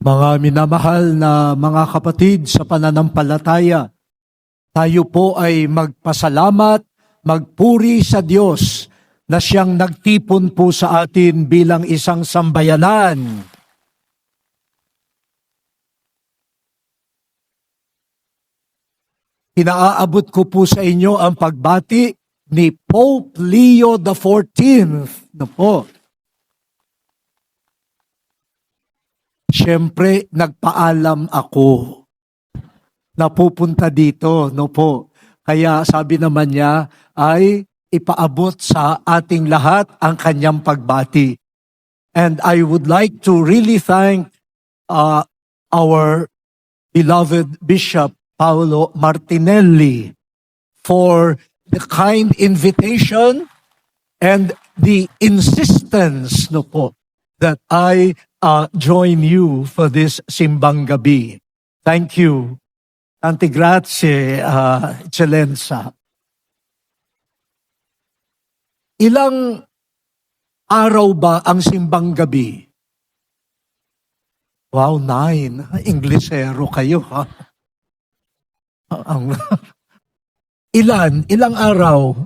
Mga minamahal na mga kapatid sa pananampalataya, tayo po ay magpasalamat, magpuri sa Diyos na siyang nagtipon po sa atin bilang isang sambayanan. Inaaabot ko po sa inyo ang pagbati ni Pope Leo XIV. Po. Siyempre, nagpaalam ako na pupunta dito, po. Kaya sabi naman niya ay ipaabot sa ating lahat ang kanyang pagbati. And I would like to really thank our beloved Bishop Paolo Martinelli for the kind invitation and the insistence, po, that I join you for this simbang gabi. Thank you. Tanti grazie, Eccellenza. Ilang araw ba ang simbang gabi? Wow, 9. Inglesero kayo, ha? Ilang araw?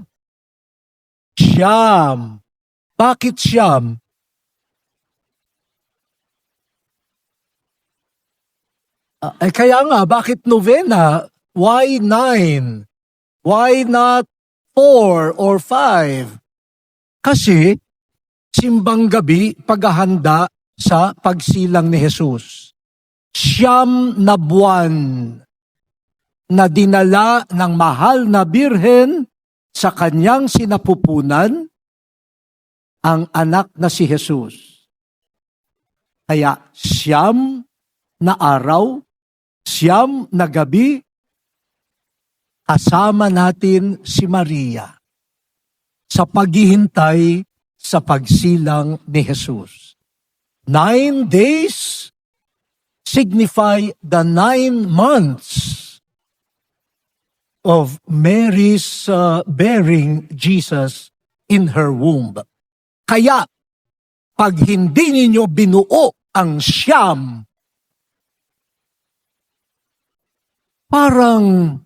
9. Bakit 9? Kaya nga, bakit novena? Why 9? Why not 4 or 5? Kasi, simbang gabi, paghahanda sa pagsilang ni Jesus. 9 na buwan na dinala ng mahal na birhen sa kanyang sinapupunan ang anak na si Jesus. Kaya 9 na araw, 9 na gabi, kasama natin si Maria sa paghihintay sa pagsilang ni Jesus. 9 days signify the 9 months of Mary's bearing Jesus in her womb. Kaya, pag hindi ninyo binuo ang 9, parang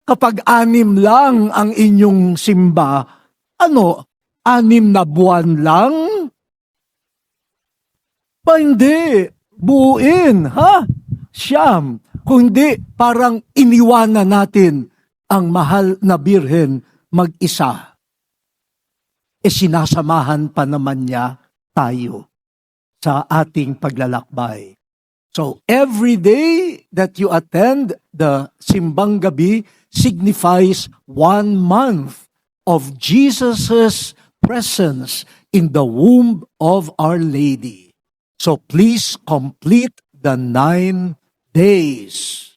kapag 6 lang ang inyong simba, 6 na buwan lang? Hindi, buuin, ha? 9. Kung hindi, parang iniwanan natin ang mahal na birhen mag-isa. Sinasamahan pa naman niya tayo sa ating paglalakbay. So, every day that you attend the simbang gabi signifies 1 month of Jesus' presence in the womb of Our Lady. So, please complete the 9 days.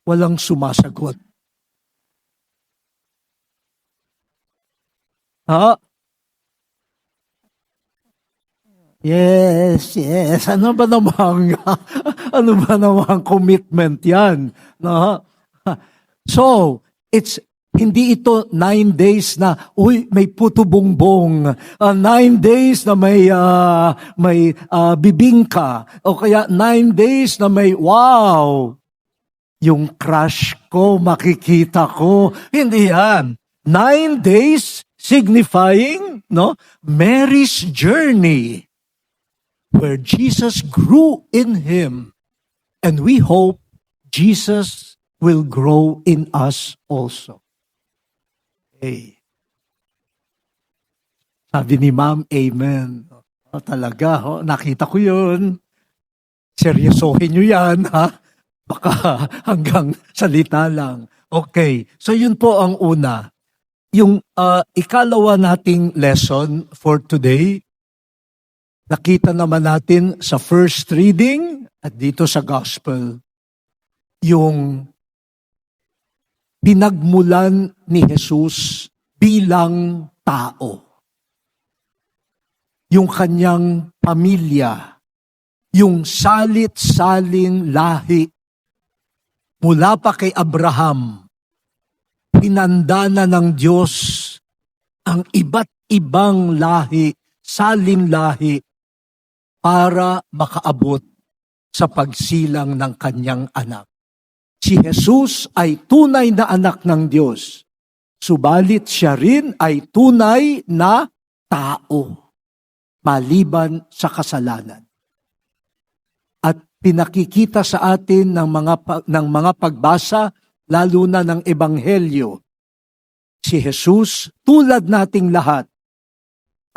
Walang sumasagot. Ha? Yes. Ano ba namang commitment yan? No? So, hindi ito 9 days na, may puto bongbong, 9 days na may bibingka, o kaya 9 days na may, wow, yung crush ko, makikita ko. Hindi yan. 9 days signifying, Mary's journey, where Jesus grew in him, and we hope Jesus will grow in us also. Okay. Sabi ni Ma'am, amen. Talaga, nakita ko yun. Seryosohin nyo yan, ha? Baka hanggang salita lang. Okay, so yun po ang una. Yung ikalawa nating lesson for today, nakita naman natin sa first reading at dito sa gospel, yung pinagmulan ni Jesus bilang tao. Yung kanyang pamilya, yung salit-saling lahi, mula pa kay Abraham, hinanda na ng Diyos ang iba't ibang lahi, salin lahi, para makaabot sa pagsilang ng kanyang anak. Si Jesus ay tunay na anak ng Diyos, subalit siya rin ay tunay na tao, maliban sa kasalanan. At pinakikita sa atin ng mga pagbasa, lalo na ng Ebanghelyo, si Jesus, tulad nating lahat,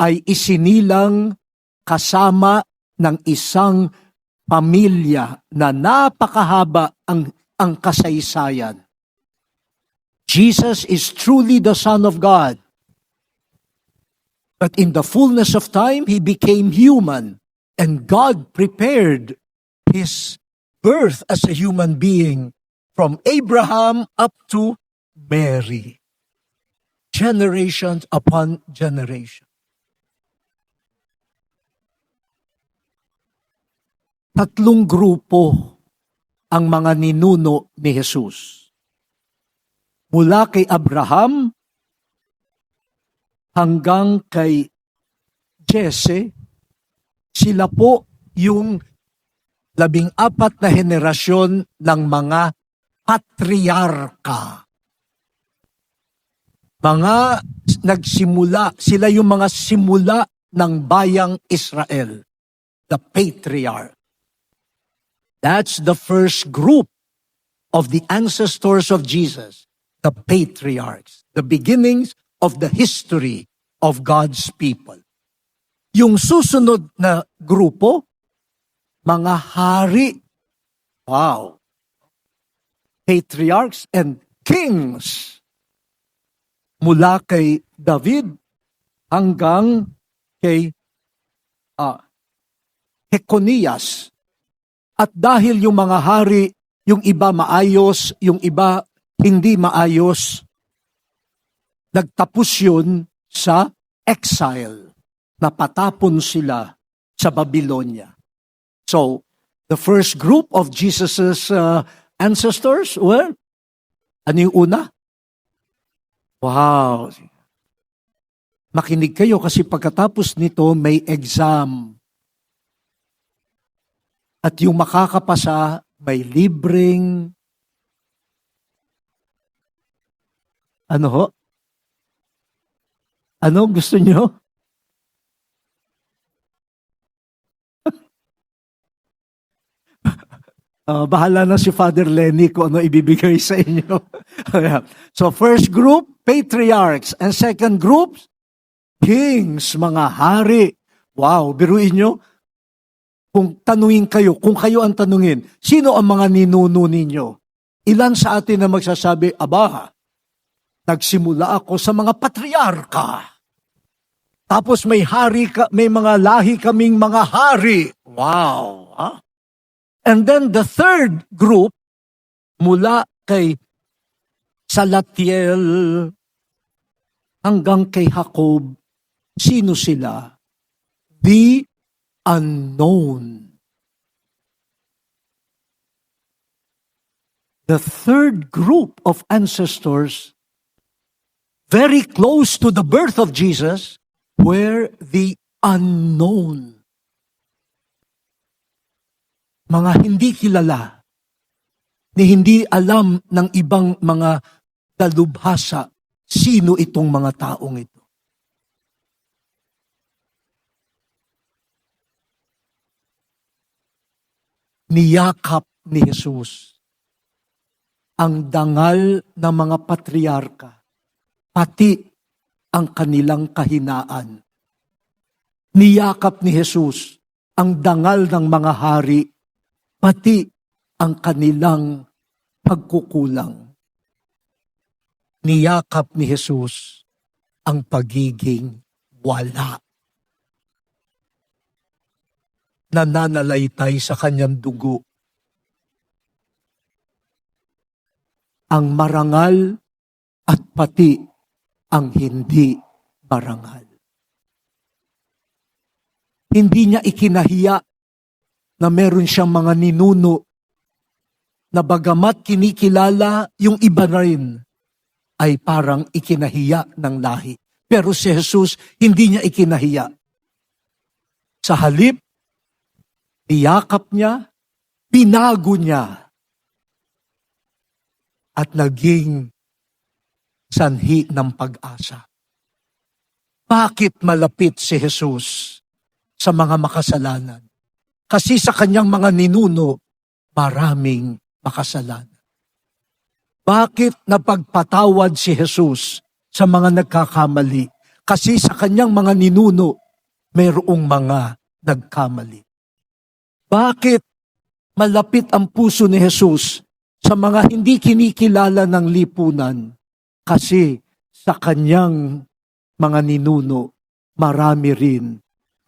ay isinilang kasama ng isang pamilya na napakahaba ang kasaysayan. Jesus is truly the Son of God. But in the fullness of time, He became human. And God prepared His birth as a human being from Abraham up to Mary. Generations upon generation. Tatlong grupo ang mga ninuno ni Jesus. Mula kay Abraham hanggang kay Jesse, sila po yung 14 na henerasyon ng mga patriarka. Mga nagsimula, sila yung mga simula ng bayang Israel, the patriarch. That's the first group of the ancestors of Jesus, the patriarchs, the beginnings of the history of God's people. Yung susunod na grupo, mga hari, wow, patriarchs and kings, mula kay David hanggang kay Jeconias. At dahil yung mga hari, yung iba maayos, yung iba hindi maayos, nagtapos yun sa exile. Napatapon sila sa Babylonia. So, the first group of Jesus's ancestors were, ano yung una? Wow! Makinig kayo kasi pagkatapos nito may exam. At yung makakapasa, may libreng, ano ho? Ano gusto nyo? Bahala na si Father Lenny kung ano ibibigay sa inyo. So first group, patriarchs. And second group, kings, mga hari. Wow, biruin nyo. Kung tanungin kayo, kung kayo ang tanungin, sino ang mga ninuno ninyo? Ilan sa atin na magsasabi, aba, nagsimula ako sa mga patriarka. Tapos may mga lahi kaming mga hari. Wow! Huh? And then the third group, mula kay Salatiel hanggang kay Jacob, sino sila? The unknown. The third group of ancestors, very close to the birth of Jesus, were the unknown. Mga hindi kilala, ni hindi alam ng ibang mga dalubhasa, sino itong mga taong ito. Niyakap ni Jesus ang dangal ng mga patriarka, pati ang kanilang kahinaan. Niyakap ni Jesus ang dangal ng mga hari, pati ang kanilang pagkukulang. Niyakap ni Jesus ang pagiging wala. Nananalaytay sa kanyang dugo. Ang marangal at pati ang hindi marangal. Hindi niya ikinahiya na meron siyang mga ninuno na bagamat kinikilala yung iba na rin, ay parang ikinahiya ng lahi. Pero si Jesus, hindi niya ikinahiya. Sa halip, niyakap niya, pinago niya, at naging sanhi ng pag-asa. Bakit malapit si Jesus sa mga makasalanan? Kasi sa kanyang mga ninuno, maraming makasalanan. Bakit napagpatawad si Jesus sa mga nagkakamali? Kasi sa kanyang mga ninuno, mayroong mga nagkamali. Bakit malapit ang puso ni Jesus sa mga hindi kinikilala ng lipunan? Kasi sa kanyang mga ninuno, marami rin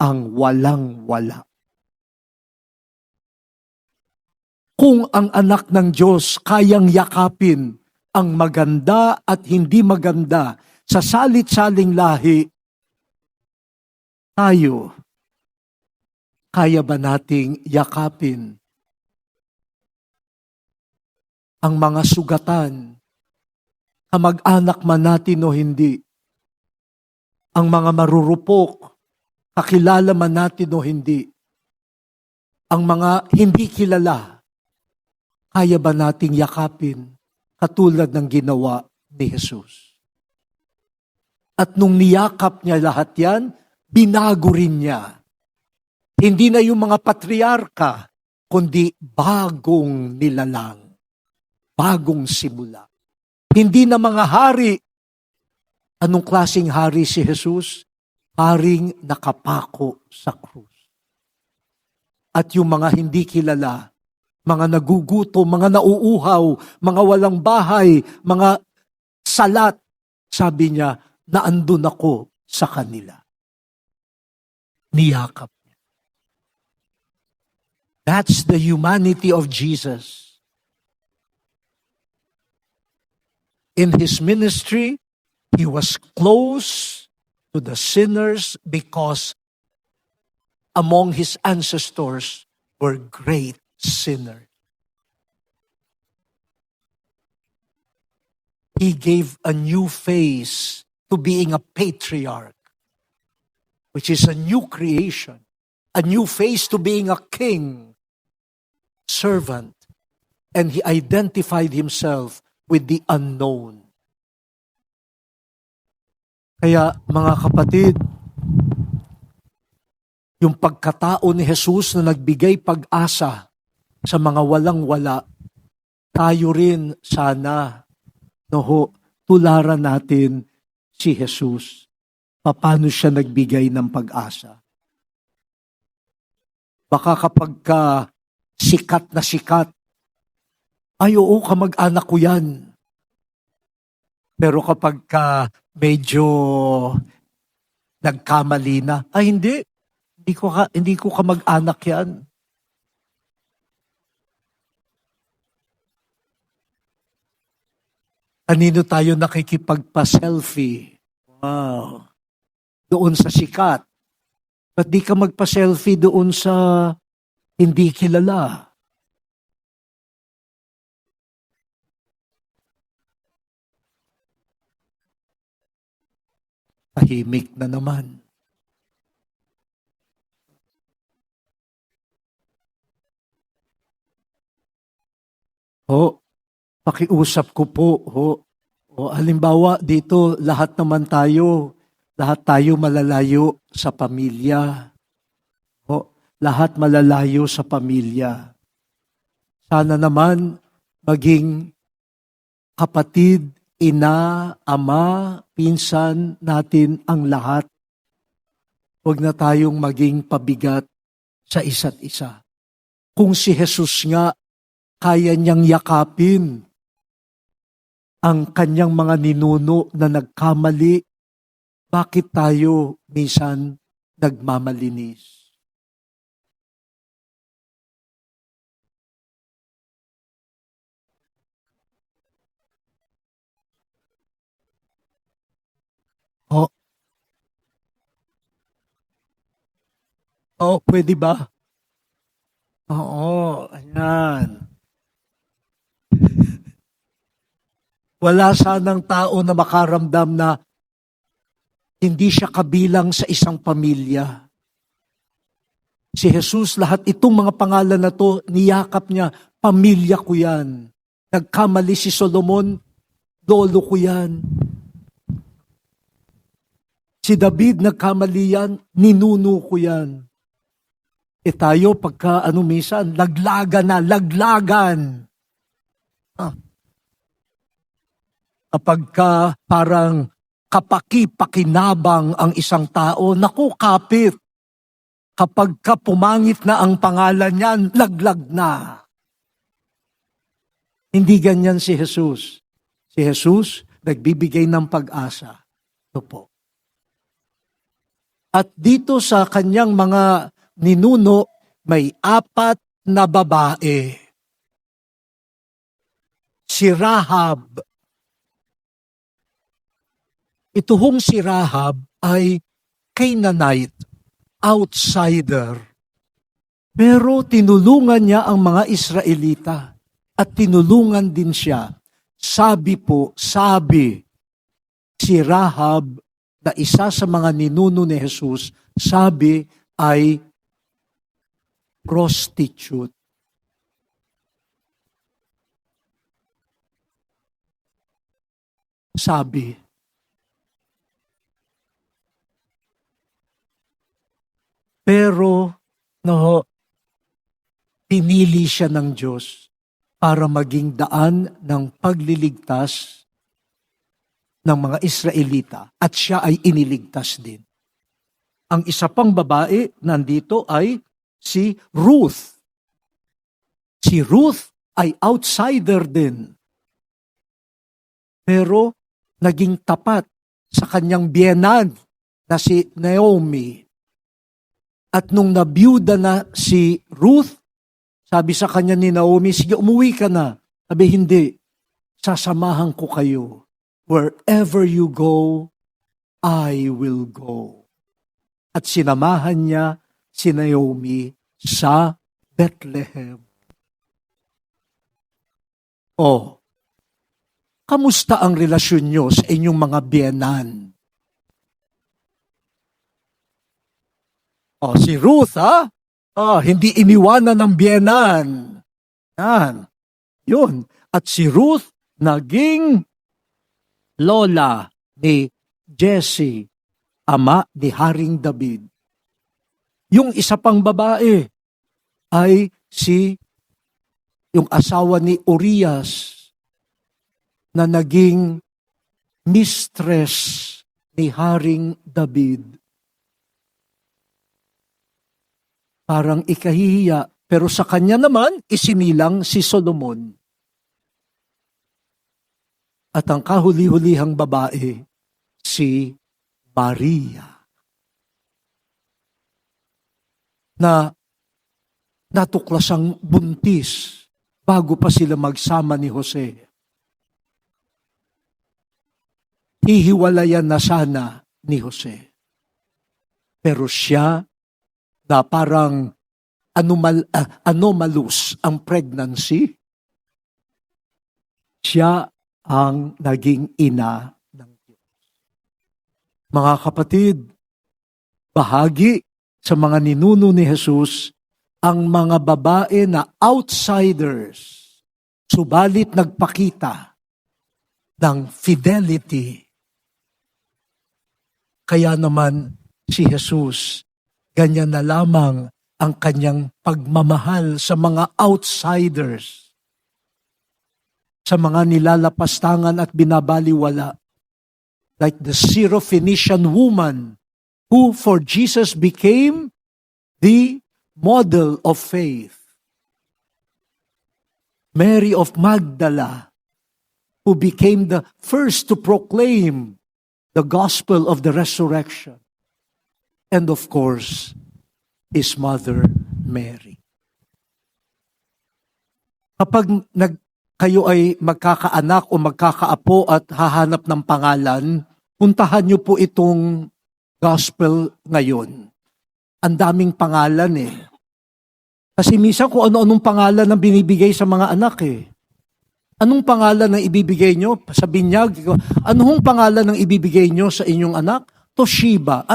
ang walang-wala. Kung ang anak ng Diyos kayang yakapin ang maganda at hindi maganda sa salit-saling lahi, tayo, kaya ba nating yakapin ang mga sugatan, kamag-anak man natin o hindi, ang mga marurupok, kakilala man natin o hindi, ang mga hindi kilala, kaya ba nating yakapin katulad ng ginawa ni Jesus? At nung niyakap niya lahat yan, binago rin niya. Hindi na yung mga patriarka, kundi bagong nilalang, bagong simula. Hindi na mga hari. Anong klaseng hari si Jesus? Haring nakapako sa krus. At yung mga hindi kilala, mga naguguto, mga nauuhaw, mga walang bahay, mga salat, sabi niya, naandun ako sa kanila. Niyakap niya. That's the humanity of Jesus. In his ministry, he was close to the sinners because among his ancestors were great sinners. He gave a new face to being a patriarch, which is a new creation, a new face to being a king, servant, and he identified himself with the unknown. Kaya mga kapatid, yung pagkatao ni Jesus na nagbigay pag-asa sa mga walang-wala, tayo rin sana, tularan natin si Jesus. Paano siya nagbigay ng pag-asa? Baka kapag sikat na sikat, ay oo, kamag-anak ko yan. Pero kapag medyo nagkamali na, ay hindi ko kamag-anak yan. Kanino tayo nakikipagpa-selfie? Wow. Doon sa sikat. Ba't di ka magpa-selfie doon sa hindi kilala? Tahimik na naman. Pakiusap ko po, halimbawa dito, lahat tayo malalayo sa pamilya. Lahat malalayo sa pamilya. Sana naman maging kapatid, ina, ama, pinsan natin ang lahat. Huwag na tayong maging pabigat sa isa't isa. Kung si Jesus nga, kaya niyang yakapin ang kanyang mga ninuno na nagkamali, bakit tayo minsan nagmamalinis? Pwede ba? Oo, ayan. Wala sanang tao na makaramdam na Hindi siya kabilang sa isang pamilya. Si Jesus, lahat itong mga pangalan na to, niyakap niya, pamilya ko yan. Nagkamali si Solomon, lolo ko yan. Si David, nagkamali yan, ninuno ko yan. E tayo, pagka minsan, laglagan. Kapag parang kapaki-pakinabang ang isang tao, naku, kapit. Kapag pumangit na ang pangalan niyan, laglag na. Hindi ganyan si Jesus. Si Jesus, nagbibigay ng pag-asa. Ito po. At dito sa kanyang mga ninuno, may 4 na babae. Si Rahab. Ito hong si Rahab ay Canaanite, outsider. Pero tinulungan niya ang mga Israelita at tinulungan din siya. Sabi si Rahab na isa sa mga ninuno ni Jesus, sabi ay prostitute. Sabi. Pero, pinili siya ng Diyos para maging daan ng pagliligtas ng mga Israelita at siya ay iniligtas din. Ang isa pang babae nandito ay si Ruth. Si Ruth ay outsider din. Pero naging tapat sa kanyang biyenan na si Naomi. At nung nabiyuda na si Ruth, sabi sa kanya ni Naomi, sige, umuwi ka na. Sabi, hindi. Sasamahan ko kayo. Wherever you go, I will go. At sinamahan niya si Naomi sa Bethlehem. Kamusta ang relasyon niyo sa inyong mga biyenan? Si Ruth, hindi iniwanan ng biyenan. Yun. At si Ruth, naging lola ni Jesse, ama ni Haring David. Yung isa pang babae ay yung asawa ni Urias na naging mistress ni Haring David. Parang ikahihiya, pero sa kanya naman, isinilang si Solomon. At ang kahuli-hulihang babae, si Maria. Na natuklasang buntis bago pa sila magsama ni Jose. Hihiwalayan na sana ni Jose. Pero siya na parang anomalous ang pregnancy, siya ang naging ina ng Diyos. Mga kapatid, bahagi sa mga ninuno ni Jesus ang mga babae na outsiders, subalit nagpakita ng fidelity. Kaya naman si Jesus, ganyan na lamang ang kanyang pagmamahal sa mga outsiders, sa mga nilalapastangan at binabaliwala. Like the Syrophoenician woman who for Jesus became the model of faith. Mary of Magdala, who became the first to proclaim the gospel of the resurrection. And of course, his mother, Mary. Kapag kayo ay magkakaanak o magkakaapo at hahanap ng pangalan, puntahan niyo po itong gospel ngayon. Ang daming pangalan eh. Kasi minsan kung ano-anong pangalan ang binibigay sa mga anak eh. Anong pangalan ang ibibigay nyo sa binyag? Anong pangalan ang ibibigay nyo sa inyong anak? Toshiba.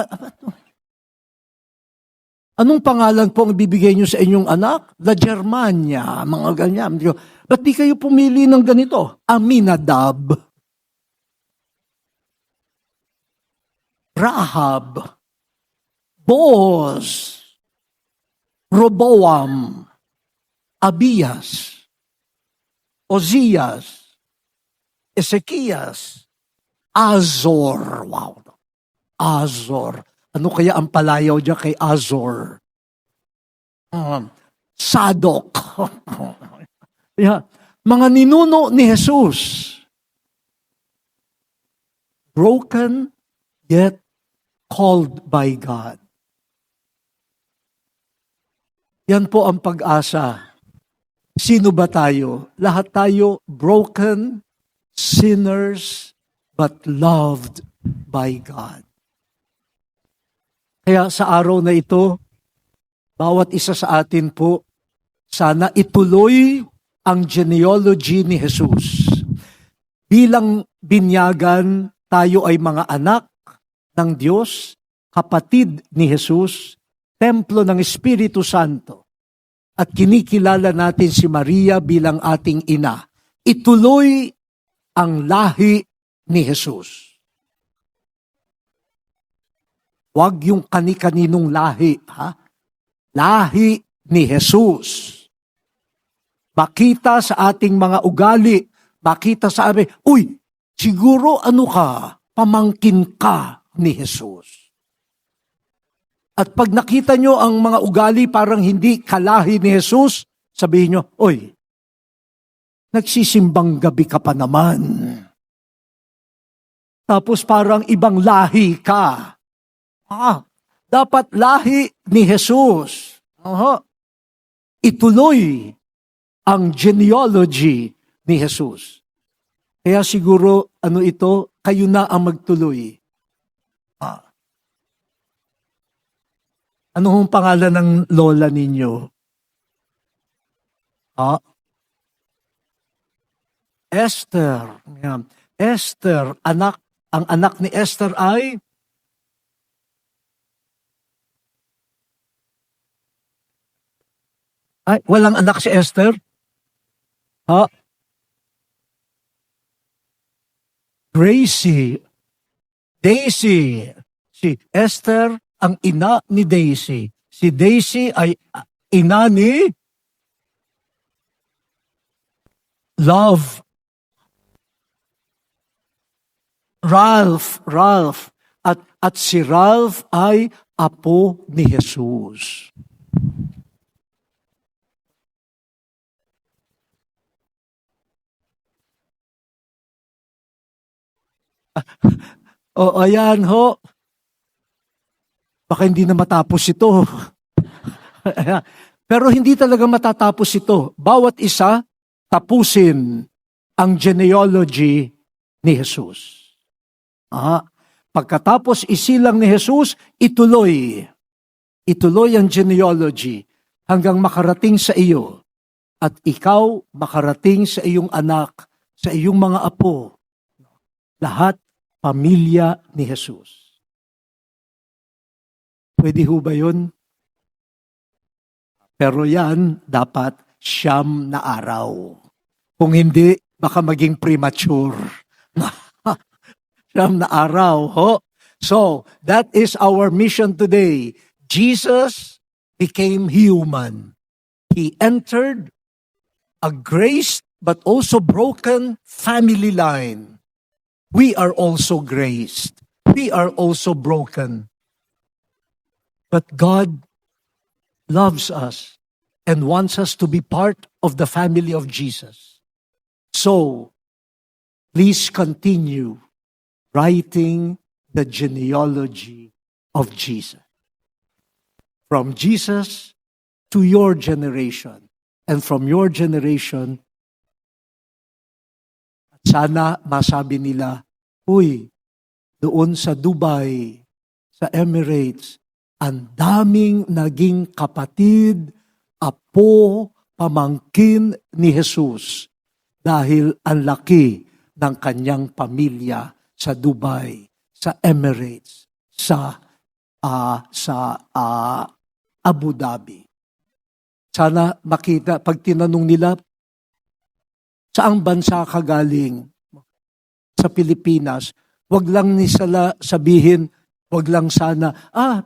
Anong pangalan po ang ibibigay niyo sa inyong anak? La Germania, mga ganyan. Ba't di kayo pumili ng ganito? Aminadab. Rahab. Boaz. Roboam. Abias. Ozias. Ezekias. Azor. Wow. Azor. Ano kaya ang palayaw dyan kay Azor? Sadok. Yeah. Mga ninuno ni Jesus. Broken, yet called by God. Yan po ang pag-asa. Sino ba tayo? Lahat tayo broken, sinners, but loved by God. Kaya sa araw na ito, bawat isa sa atin po, sana ituloy ang genealogy ni Jesus. Bilang binyagan, tayo ay mga anak ng Diyos, kapatid ni Jesus, templo ng Espiritu Santo, at kinikilala natin si Maria bilang ating ina. Ituloy ang lahi ni Jesus. Huwag yung kani-kaninong lahi, ha? Lahi ni Jesus. Makita sa ating mga ugali, makita sa amin, uy, siguro ano ka, pamangkin ka ni Jesus. At pag nakita nyo ang mga ugali parang hindi kalahi ni Jesus, sabihin nyo, uy, nagsisimbang gabi ka pa naman. Tapos parang ibang lahi ka. Dapat lahi ni Jesus. Ituloy ang genealogy ni Jesus. Kaya siguro, kayo na ang magtuloy. Ano hong pangalan ng lola ninyo? Esther. Yeah. Esther, ang anak ni Esther ay walang anak si Esther? Gracie. Daisy. Si Esther, ang ina ni Daisy. Si Daisy ay ina ni Love. Ralph. At si Ralph ay apo ni Jesus. Ayan ho. Baka hindi na matapos ito. Pero hindi talaga matatapos ito. Bawat isa, tapusin ang genealogy ni Jesus. Pagkatapos isilang ni Jesus, ituloy. Ituloy ang genealogy hanggang makarating sa iyo. At ikaw makarating sa iyong anak, sa iyong mga apo. Lahat pamilya ni Jesus. Pwede ho ba yun? Pero yan, dapat 9 na araw. Kung hindi, baka maging premature. 9 na araw, ho? So, that is our mission today. Jesus became human. He entered a graced but also broken family line. We are also graced. We are also broken. But God loves us and wants us to be part of the family of Jesus. So, please continue writing the genealogy of Jesus. From Jesus to your generation, and from your generation, sana masabi nila, uy, doon sa Dubai, sa Emirates, ang daming naging kapatid, apo, pamangkin ni Jesus dahil ang laki ng kanyang pamilya sa Dubai, sa Emirates, sa Abu Dhabi. Sana makita, pag tinanong nila, saang bansa ka galing? Sa Pilipinas, wag lang ni sala sabihin, wag lang sana,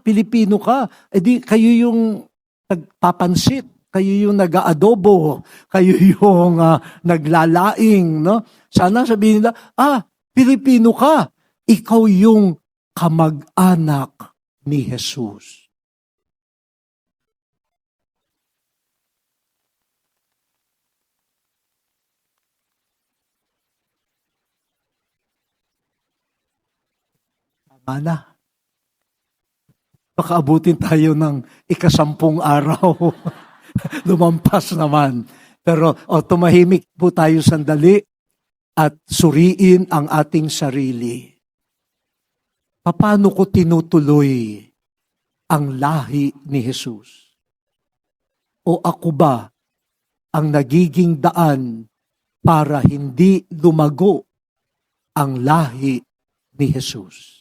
Pilipino ka, edi kayo yung nagpapansit, kayo yung nag-aadobo, kayo yung naglalaing, no? Sana sabihin nila, Pilipino ka, ikaw yung kamag-anak ni Jesus. Tama na. Baka abutin tayo ng 10 araw. Lumampas naman. Pero tumahimik po tayo sandali at suriin ang ating sarili. Paano ko tinutuloy ang lahi ni Jesus? O ako ba ang nagiging daan para hindi lumago ang lahi ni Jesus?